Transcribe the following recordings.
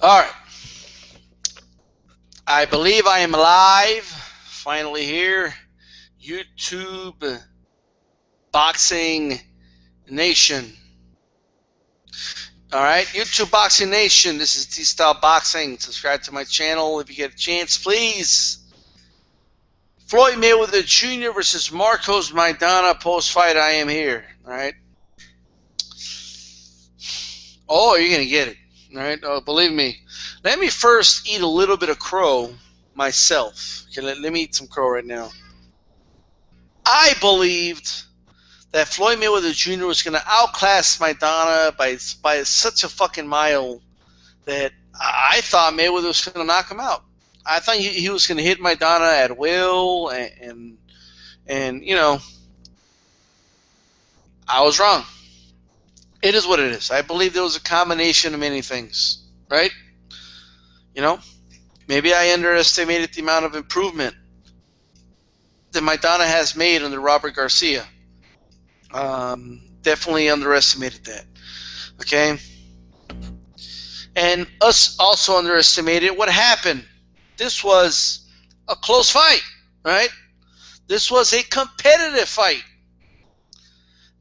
All right. I believe I am live. Finally here. YouTube Boxing Nation. All right. YouTube Boxing Nation. This is T-Style Boxing. Subscribe to my channel if you get a chance, please. Floyd Mayweather Jr. versus Marcos Maidana post-fight. I am here. All right. Oh, you're going to get it. All right. Oh, believe me. Let me first eat a little bit of crow myself. Okay, let me eat some crow right now. I believed that Floyd Mayweather Jr. was going to outclass Maidana by such a fucking mile that I thought Mayweather was going to knock him out. I thought he was going to hit Maidana at will, and you know, I was wrong. It is what it is. I believe there was a combination of many things, right? You know, maybe I underestimated the amount of improvement that Maidana has made under Robert Garcia. Definitely underestimated that. Okay, and us also underestimated what happened. This was a close fight, right? This was a competitive fight.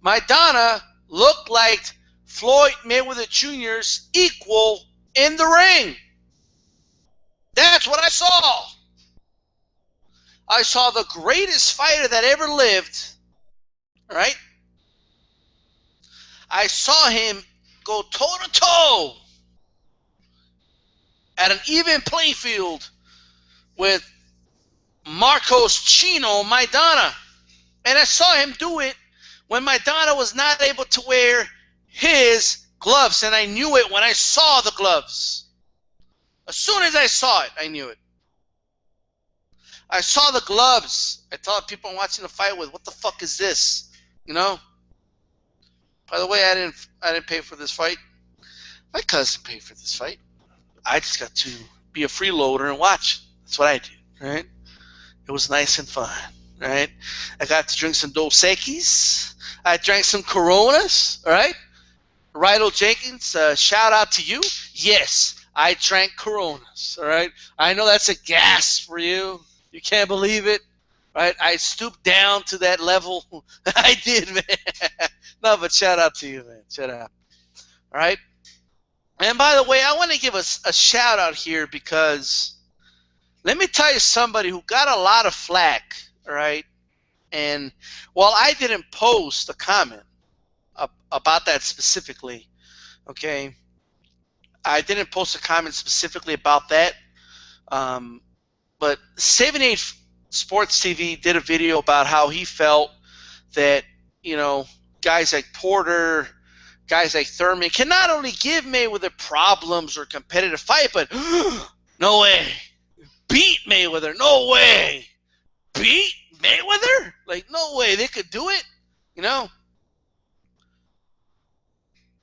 Maidana looked like Floyd Mayweather Jr.'s equal in the ring. That's what I saw. I saw the greatest fighter that ever lived, right? I saw him go toe-to-toe at an even playing field with Marcos Chino Maidana. And I saw him do it when Maidana was not able to wear his gloves. And I knew it when I saw the gloves. As soon as I saw it, I knew it. I saw the gloves. I told people I'm watching the fight with, what the fuck is this? You know? By the way, I didn't pay for this fight. My cousin paid for this fight. I just got to be a freeloader and watch. That's what I did, right? It was nice and fun, right? I got to drink some Dos Equis. I drank some Coronas, all right? Rydell Jenkins, shout out to you. Yes, I drank Coronas, all right? I know that's a gas for you. You can't believe it, right? I stooped down to that level. I did, man. No, but shout out to you, man. Shout out. All right? And by the way, I want to give us a shout out here because let me tell you somebody who got a lot of flack, all right? And while I didn't post a comment about that specifically, okay, I didn't post a comment specifically about that, but 78 Sports TV did a video about how he felt that, you know, guys like Porter, guys like Thurman can not only give Mayweather problems or competitive fight, but no way. Beat Mayweather. No way. Beat Mayweather? Like, no way they could do it, you know?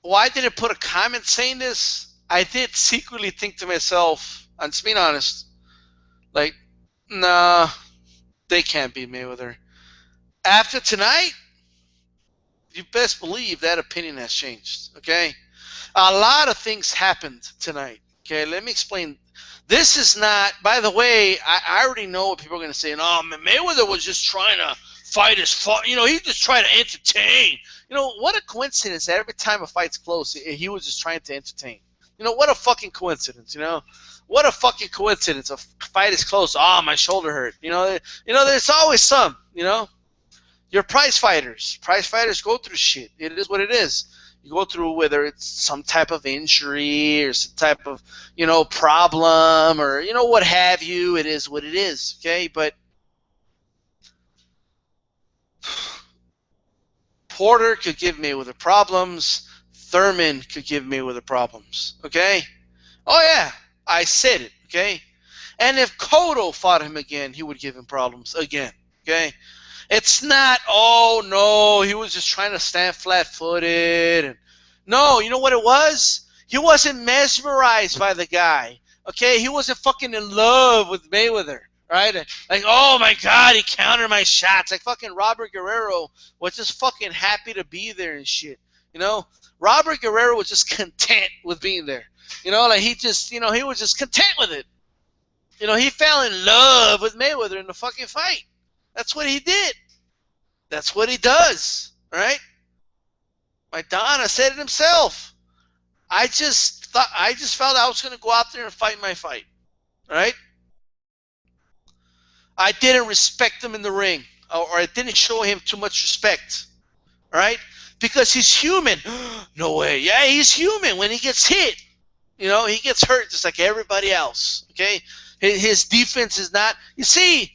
Why didn't I put a comment saying this? I did secretly think to myself, I'm just being honest, like, nah, they can't beat Mayweather. After tonight, you best believe that opinion has changed, okay? A lot of things happened tonight, okay? Let me explain. This is not, by the way, I already know what people are going to say. Oh, Mayweather was just trying to fight his fight. You know, he just trying to entertain. You know, what a coincidence that every time a fight's close, he was just trying to entertain. You know, what a fucking coincidence, you know? What a fucking coincidence. A fight is close. Oh, my shoulder hurt. You know, there's always some, you know? You're prize fighters. Prize fighters go through shit. It is what it is. You go through whether it's some type of injury or some type of, you know, problem or, you know, what have you. It is what it is, okay? But Porter could give Mayweather problems. Thurman could give Mayweather problems, okay? Oh, yeah, I said it, okay? And if Cotto fought him again, he would give him problems again, okay? It's not, oh, no, he was just trying to stand flat-footed. And no, you know what it was? He wasn't mesmerized by the guy, okay? He wasn't fucking in love with Mayweather, right? Like, oh, my God, he countered my shots. Like fucking Robert Guerrero was just fucking happy to be there and shit, you know? Robert Guerrero was just content with being there. Like he just, he was just content with it. He fell in love with Mayweather in the fucking fight. That's what he did. That's what he does, right? Maidana said it himself. I just felt I was going to go out there and fight my fight, right? I didn't respect him in the ring, or I didn't show him too much respect, right? Because he's human. No way. Yeah, he's human. When he gets hit, he gets hurt just like everybody else. Okay, his defense is not. You see,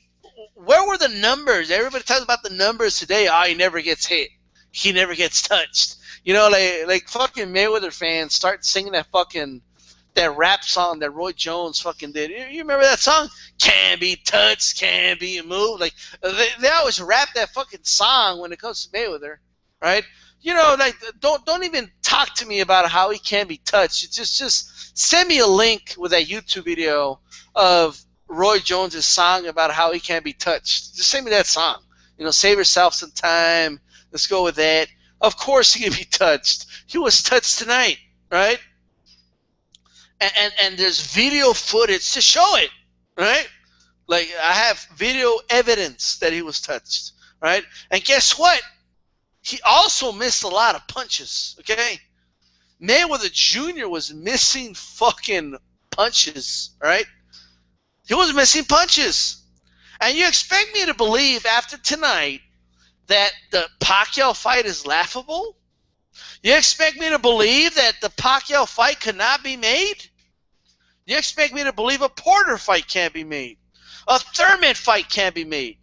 where were the numbers? Everybody talks about the numbers today. Oh, he never gets hit. He never gets touched. Like fucking Mayweather fans start singing that rap song that Roy Jones fucking did. You remember that song? Can't be touched, can't be moved. Like they always rap that fucking song when it comes to Mayweather, right? Like don't even talk to me about how he can't be touched. Just send me a link with that YouTube video of Roy Jones' song about how he can't be touched. Just send me that song. Save yourself some time. Let's go with that. Of course he can be touched. He was touched tonight, right? And there's video footage to show it, right? Like I have video evidence that he was touched, right? And guess what? He also missed a lot of punches, okay? Mayweather Jr. was missing fucking punches, right? He was missing punches. And you expect me to believe after tonight that the Pacquiao fight is laughable? You expect me to believe that the Pacquiao fight could not be made? You expect me to believe a Porter fight can't be made? A Thurman fight can't be made?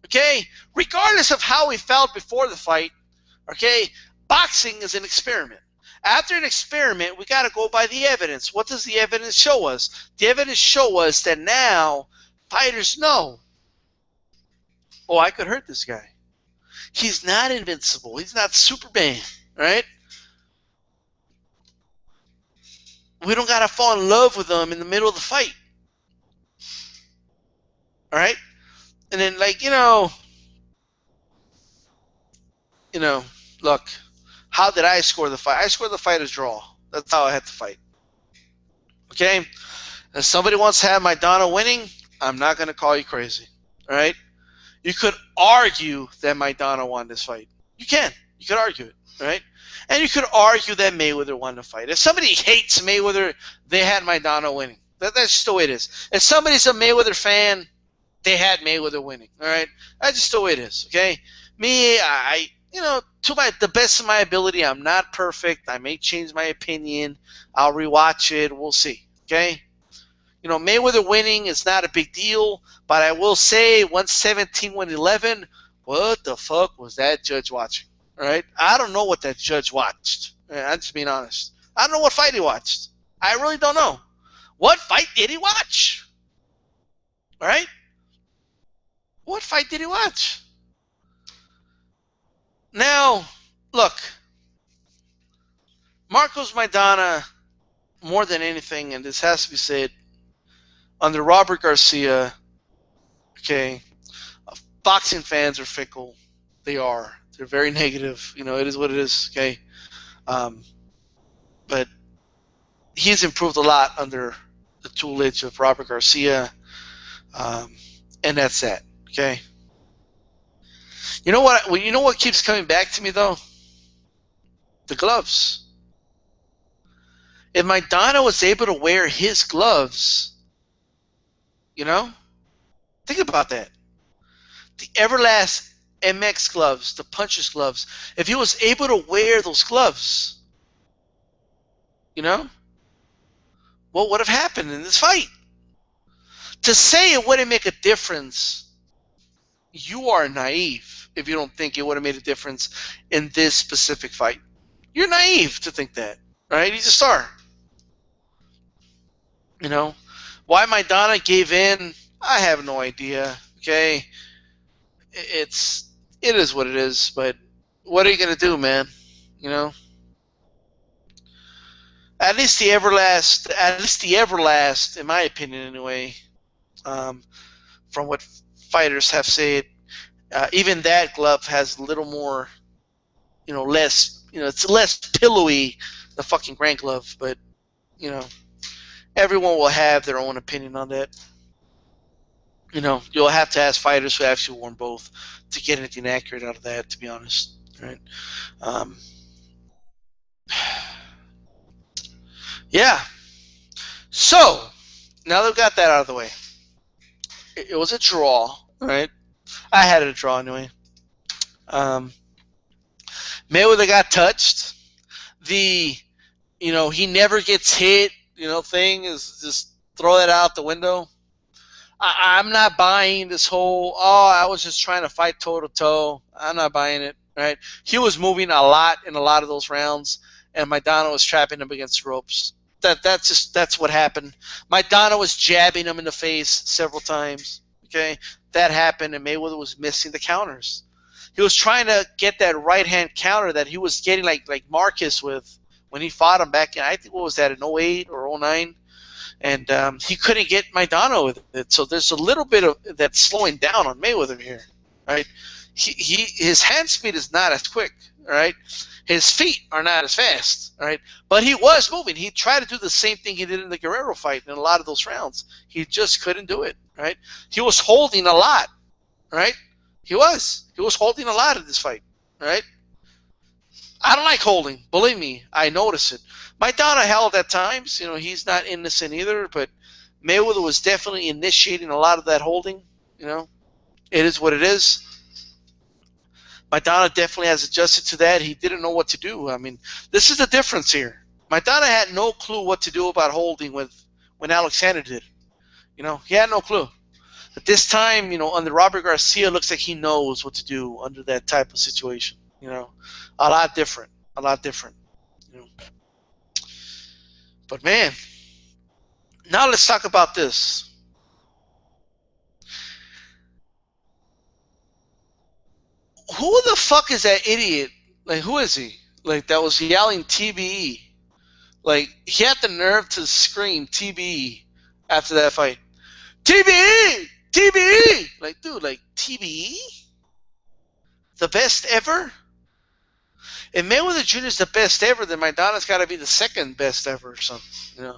Okay? Regardless of how he felt before the fight, okay, boxing is an experiment. After an experiment, we got to go by the evidence. What does the evidence show us? The evidence show us that now fighters know, oh, I could hurt this guy. He's not invincible. He's not Superman, right? We don't got to fall in love with him in the middle of the fight. All right? And then, look, how did I score the fight? I scored the fight as draw. That's how I had to fight. Okay? If somebody wants to have Maidana winning, I'm not going to call you crazy. All right? You could argue that Maidana won this fight. You can. You could argue it. Right? And you could argue that Mayweather won the fight. If somebody hates Mayweather, they had Maidana winning. That's just the way it is. If somebody's a Mayweather fan, they had Mayweather winning. All right? That's just the way it is. Okay? Me, to the best of my ability, I'm not perfect. I may change my opinion. I'll rewatch it. We'll see. Okay? Mayweather winning is not a big deal, but I will say 117, 111, what the fuck was that judge watching? All right? I don't know what that judge watched. I'm just being honest. I don't know what fight he watched. I really don't know. What fight did he watch? All right? What fight did he watch? Now, look, Marcos Maidana, more than anything, and this has to be said, under Robert Garcia, okay, boxing fans are fickle. They are. They're very negative. It is what it is, okay? But he's improved a lot under the tutelage of Robert Garcia, and that's that, okay? You know what keeps coming back to me, though? The gloves. If Maidana was able to wear his gloves, think about that. The Everlast MX gloves, the puncher's gloves, if he was able to wear those gloves, what would have happened in this fight? To say it wouldn't make a difference, you are naive if you don't think it would have made a difference in this specific fight. You're naive to think that, right? You just are. Why Maidana gave in, I have no idea, okay? It is what it is, but what are you going to do, man? At least the Everlast, in my opinion anyway, from what fighters have said, even that glove has a little more, less, it's less pillowy, the fucking Grand glove, but you know, everyone will have their own opinion on that. You know, you'll have to ask fighters who actually won both to get anything accurate out of that, to be honest. Right? Um, yeah. So now that we've got that out of the way, it was a draw, right? I had it a draw anyway. Um, Mayweather got touched. The he never gets hit. Thing is just throw that out the window. I'm not buying this whole, I was just trying to fight toe to toe. I'm not buying it, right? He was moving a lot in a lot of those rounds, and Maidana was trapping him against the ropes. That's what happened. Maidana was jabbing him in the face several times. Okay, that happened, and Mayweather was missing the counters. He was trying to get that right hand counter that he was getting like Marcus with when he fought him back in, I think, what was that, in 08 or 09? And he couldn't get Maidana with it. So there's a little bit of that slowing down on Mayweather here, right? His hand speed is not as quick, right? His feet are not as fast, right? But he was moving. He tried to do the same thing he did in the Guerrero fight in a lot of those rounds. He just couldn't do it, right? He was holding a lot, right? He was holding a lot in this fight, right? I don't like holding. Believe me, I notice it. Maidana held at times. He's not innocent either, but Mayweather was definitely initiating a lot of that holding. It is what it is. Maidana definitely has adjusted to that. He didn't know what to do. I mean, this is the difference here. Maidana had no clue what to do about holding when Alexander did. He had no clue. But this time, under Robert Garcia, it looks like he knows what to do under that type of situation. A lot different. A lot different. But man, now let's talk about this. Who the fuck is that idiot? Like, who is he? Like, that was yelling TBE. Like, he had the nerve to scream TBE after that fight. TBE! TBE! Like, dude, like, TBE? The best ever? If Mayweather Jr. is the best ever, then Maidana's got to be the second best ever or something,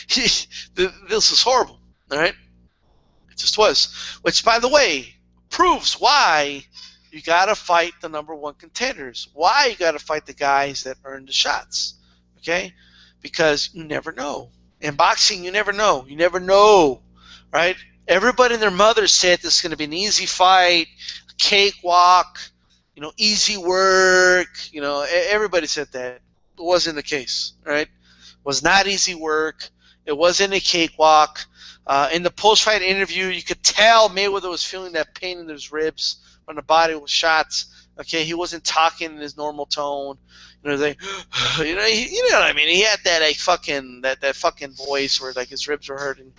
This is horrible, all right? It just was. Which, by the way, proves why you got to fight the number one contenders. Why you got to fight the guys that earn the shots, okay? Because you never know. In boxing, you never know. You never know, right? Everybody and their mother said this is going to be an easy fight, a cakewalk, easy work. Everybody said that. It wasn't the case, right? It was not easy work. It wasn't a cakewalk. In the post-fight interview, you could tell Mayweather was feeling that pain in his ribs from the body with shots. Okay, he wasn't talking in his normal tone. Like, you know what I mean. He had that that fucking voice where like his ribs were hurting.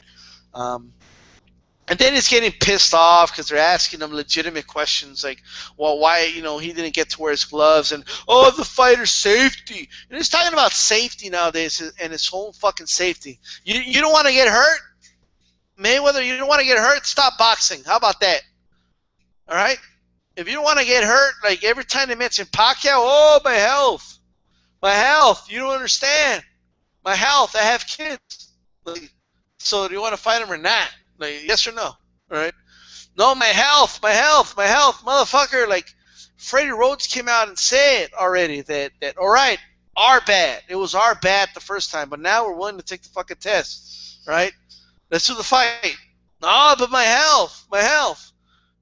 And then he's getting pissed off because they're asking him legitimate questions like, well, why, he didn't get to wear his gloves, and, the fighter's safety. And he's talking about safety nowadays and his whole fucking safety. You don't want to get hurt? Mayweather, you don't want to get hurt? Stop boxing. How about that? All right? If you don't want to get hurt, like every time they mention Pacquiao, my health. My health. You don't understand. My health. I have kids. Like, so do you want to fight him or not? Like, yes or no? All right? No, my health, motherfucker. Like, Freddie Rhodes came out and said already that all right, our bad. It was our bad the first time, but now we're willing to take the fucking test, right? Let's do the fight. No, but my health.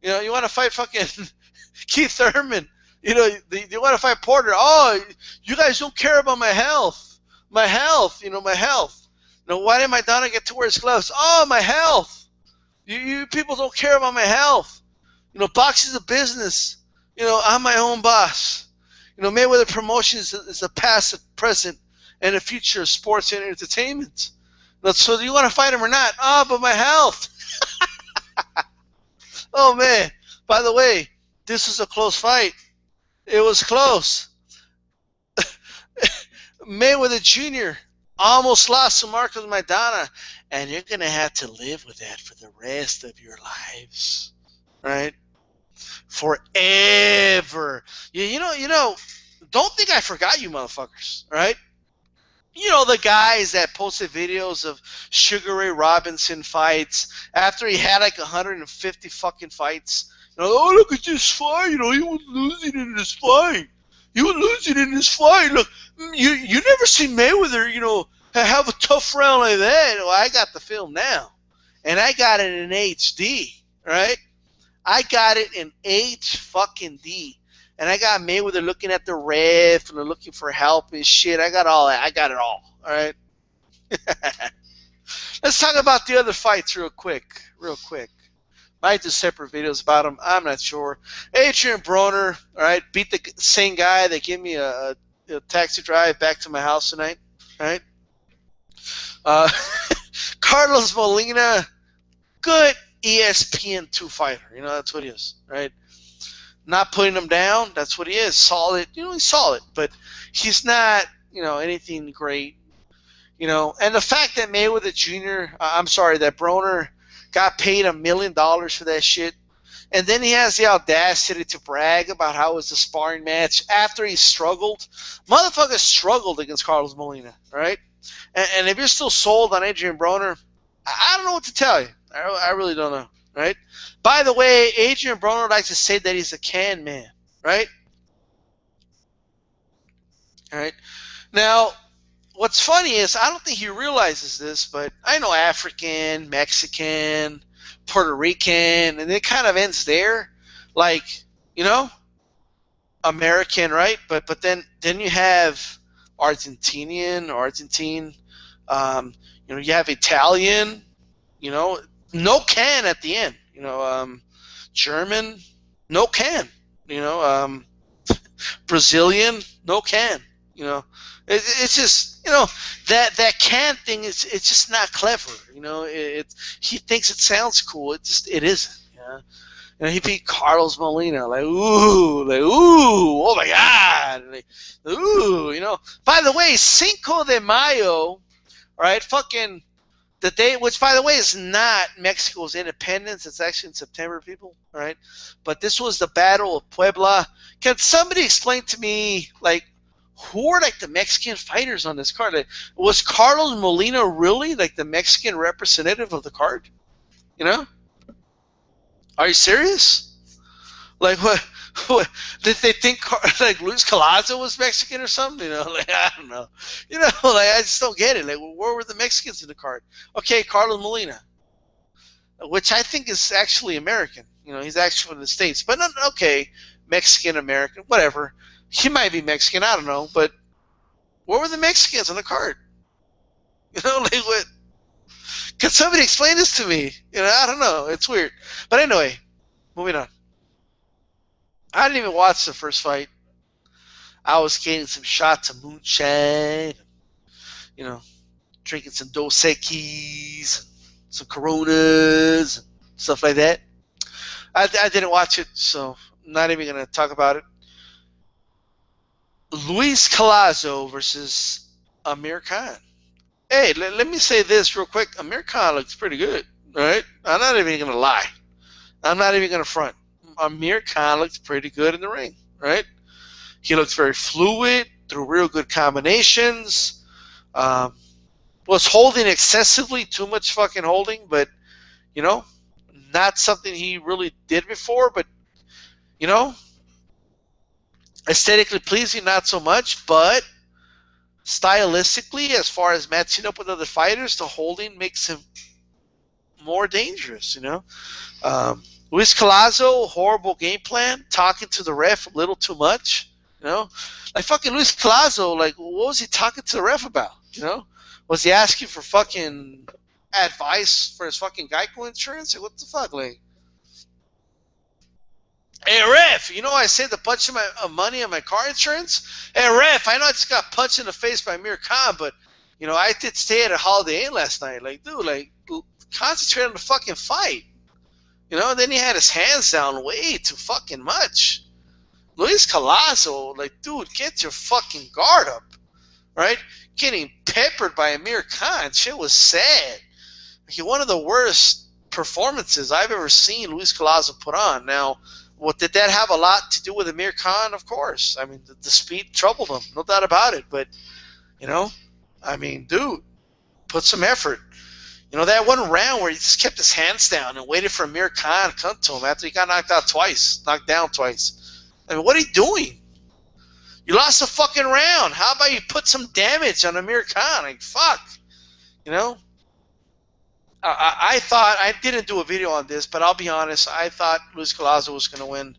You want to fight fucking Keith Thurman. You want to fight Porter. Oh, you guys don't care about my health. My health. Now, why did Maidana get to wear his gloves? Oh, my health. You people don't care about my health. Boxing is a business. I'm my own boss. Mayweather Promotions is a past, a present, and a future of sports and entertainment. So do you want to fight him or not? Oh, but my health. Oh, man. By the way, this was a close fight. It was close. Mayweather Jr. almost lost to Marcos Maidana, and you're going to have to live with that for the rest of your lives, right? Forever. Don't think I forgot you motherfuckers, right? You know, the guys that posted videos of Sugar Ray Robinson fights after he had like 150 fucking fights. You know, oh, look at this fight. You know, he was losing in this fight. He was losing in this fight. Look, you never seen Mayweather, you know, have a tough round like that. Well, I got the film now, and I got it in HD, right? I got it in H fucking D. And I got Mayweather looking at the ref and looking for help and shit. I got all that. I got it all. All right. Let's talk about the other fights real quick. Real quick. Might do separate videos about them. I'm not sure. Adrian Broner, all right, beat the same guy that gave me a taxi drive back to my house tonight. All right. Uh, Carlos Molina, good ESPN2 fighter. You know, that's what he is, right? Not putting him down. That's what he is. Solid. You know, he's solid, but he's not, you know, anything great. You know, and the fact that Mayweather Jr., that Broner got paid $1 million for that shit, and then he has the audacity to brag about how it was a sparring match after he struggled. Motherfucker struggled against Carlos Molina, right? And if you're still sold on Adrian Broner, I don't know what to tell you. I really don't know, right? By the way, Adrian Broner likes to say that he's a can man, right? All right. Now, what's funny is I don't think he realizes this, but I know African, Mexican, Puerto Rican, and it kind of ends there. Like, you know, American, right? But then you have Argentine, you know, you have Italian, you know, no can at the end, you know, German, no can, you know, Brazilian, no can, you know, it's just, you know, that can thing is, it's just not clever, you know, he thinks it sounds cool, it isn't, you know? And he beat Carlos Molina, like ooh, oh my God, like, ooh, you know. By the way, Cinco de Mayo, right? Fucking the day, which by the way is not Mexico's independence. It's actually in September, people. All right, but this was the Battle of Puebla. Can somebody explain to me, like, who are like the Mexican fighters on this card? Like, was Carlos Molina really like the Mexican representative of the card? You know, are you serious? Like what did they think? Like Luis Collazo was Mexican or something? You know, like I don't know. You know, like I just don't get it. Like where were the Mexicans in the card? Okay, Carlos Molina, which I think is actually American. You know, he's actually from the States, but not, okay, Mexican American, whatever. He might be Mexican. I don't know, but where were the Mexicans on the card? You know, like what? Can somebody explain this to me? You know, I don't know. It's weird. But anyway, moving on. I didn't even watch the first fight. I was getting some shots of moonshine, you know, drinking some Dos Equis, some Coronas, stuff like that. I didn't watch it, so I'm not even going to talk about it. Luis Collazo versus Amir Khan. Hey, let me say this real quick. Amir Khan looks pretty good, right? I'm not even going to lie. I'm not even going to front. Amir Khan looks pretty good in the ring, right? He looks very fluid, threw real good combinations. Was holding excessively, too much fucking holding, but, you know, not something he really did before, but, you know, aesthetically pleasing, not so much, but stylistically, as far as matching up with other fighters, the holding makes him more dangerous, you know. Luis Collazo, horrible game plan, talking to the ref a little too much, you know. Like fucking Luis Collazo, like what was he talking to the ref about, you know? Was he asking for fucking advice for his fucking Geico insurance? Like, what the fuck, like? Hey ref, you know I saved a bunch of my money on my car insurance. Hey ref, I know I just got punched in the face by Amir Khan, but you know I did stay at a Holiday Inn last night. Like, dude, like concentrate on the fucking fight. You know, and then he had his hands down way too fucking much. Luis Collazo, like, dude, get your fucking guard up, right? Getting peppered by Amir Khan, shit was sad. Like, one of the worst performances I've ever seen Luis Collazo put on. Now, what did that have a lot to do with Amir Khan? Of course. I mean, the speed troubled him, no doubt about it. But, you know, I mean, dude, put some effort. You know, that one round where he just kept his hands down and waited for Amir Khan to come to him after he got knocked down twice. I mean, what are you doing? You lost a fucking round. How about you put some damage on Amir Khan? Like, fuck. You know? I thought, I didn't do a video on this, but I'll be honest, I thought Luis Collazo was going to win.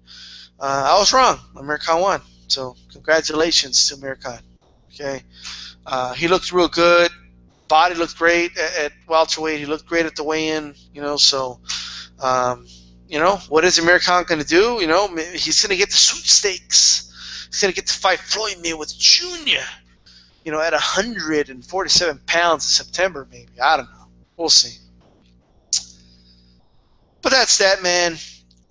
I was wrong. Amir Khan won. So, congratulations to Amir Khan. Okay? He looked real good. Body looked great at welterweight. He looked great at the weigh-in. You know, so, you know, what is Amir Khan going to do? You know, he's going to get the sweepstakes. He's going to get to fight Floyd Mayweather Jr., you know, at 147 pounds in September, maybe. I don't know. We'll see. But that's that, man.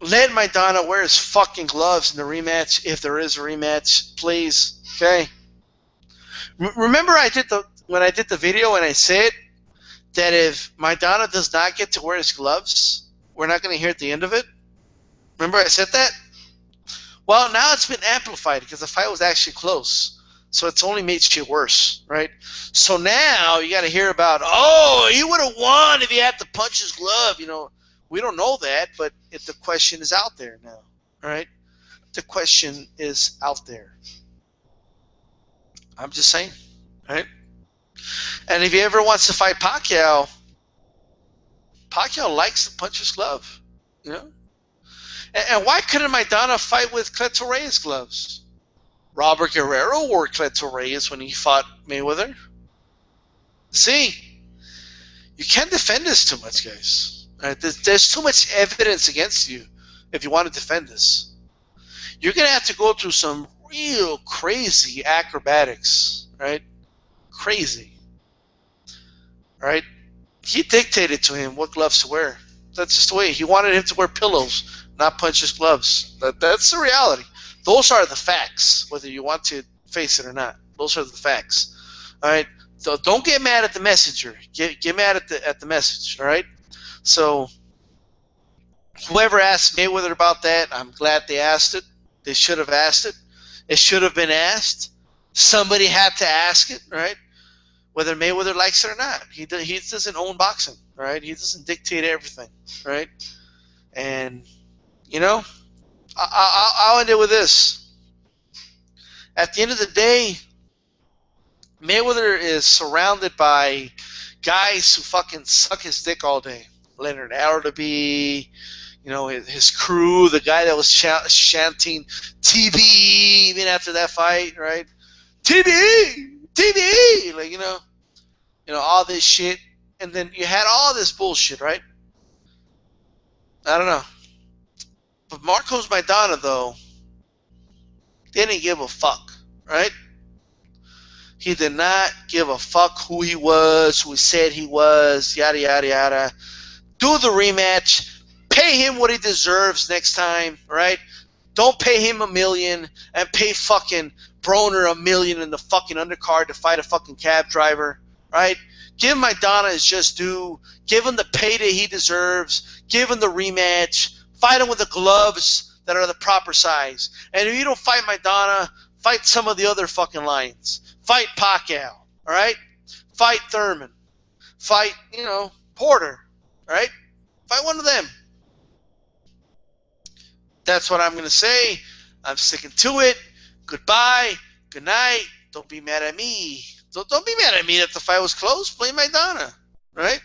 Let Maidana wear his fucking gloves in the rematch, if there is a rematch, please. Okay? Remember when I did the video and I said that if Maidana does not get to wear his gloves, we're not going to hear at the end of it? Remember I said that? Well, now it's been amplified because the fight was actually close. So it's only made shit worse, right? So now you got to hear about, oh, he would have won if he had to punch his glove. You know, we don't know that, but the question is out there now, right? The question is out there. I'm just saying, right? And if he ever wants to fight Pacquiao, Pacquiao likes to punch his glove, you know? And why couldn't Maidana fight with Cleto Reyes gloves? Robert Guerrero wore Cleto Reyes when he fought Mayweather. See, you can't defend this too much, guys. Right? There's too much evidence against you if you want to defend this. You're going to have to go through some real crazy acrobatics, right? Crazy. Right? He dictated to him what gloves to wear. That's just the way. He wanted him to wear pillows, not punch his gloves. That's the reality. Those are the facts, whether you want to face it or not. Those are the facts. All right? So don't get mad at the messenger. Get mad at the message, all right? So whoever asked Mayweather about that, I'm glad they asked it. They should have asked it. It should have been asked. Somebody had to ask it, right? Whether Mayweather likes it or not. He doesn't own boxing, right? He doesn't dictate everything, right? And, you know, I'll end it with this. At the end of the day, Mayweather is surrounded by guys who fucking suck his dick all day. Leonard Araby, you know, his crew, the guy that was chanting TB even after that fight, right? TB, like, you know, all this shit. And then you had all this bullshit, right? I don't know. But Marcos Maidana, though, didn't give a fuck, right? He did not give a fuck who he was, who he said he was, yada, yada, yada. Do the rematch. Pay him what he deserves next time, right? Don't pay him $1 million and pay fucking Broner $1 million in the fucking undercard to fight a fucking cab driver, right? Give Maidana his just due. Give him the payday he deserves. Give him the rematch. Fight him with the gloves that are the proper size. And if you don't fight Maidana, fight some of the other fucking lions. Fight Pacquiao, all right? Fight Thurman. Fight, you know, Porter, all right? Fight one of them. That's what I'm going to say. I'm sticking to it. Goodbye. Good night. Don't be mad at me. Don't be mad at me that the fight was close. Blame Maidana, right?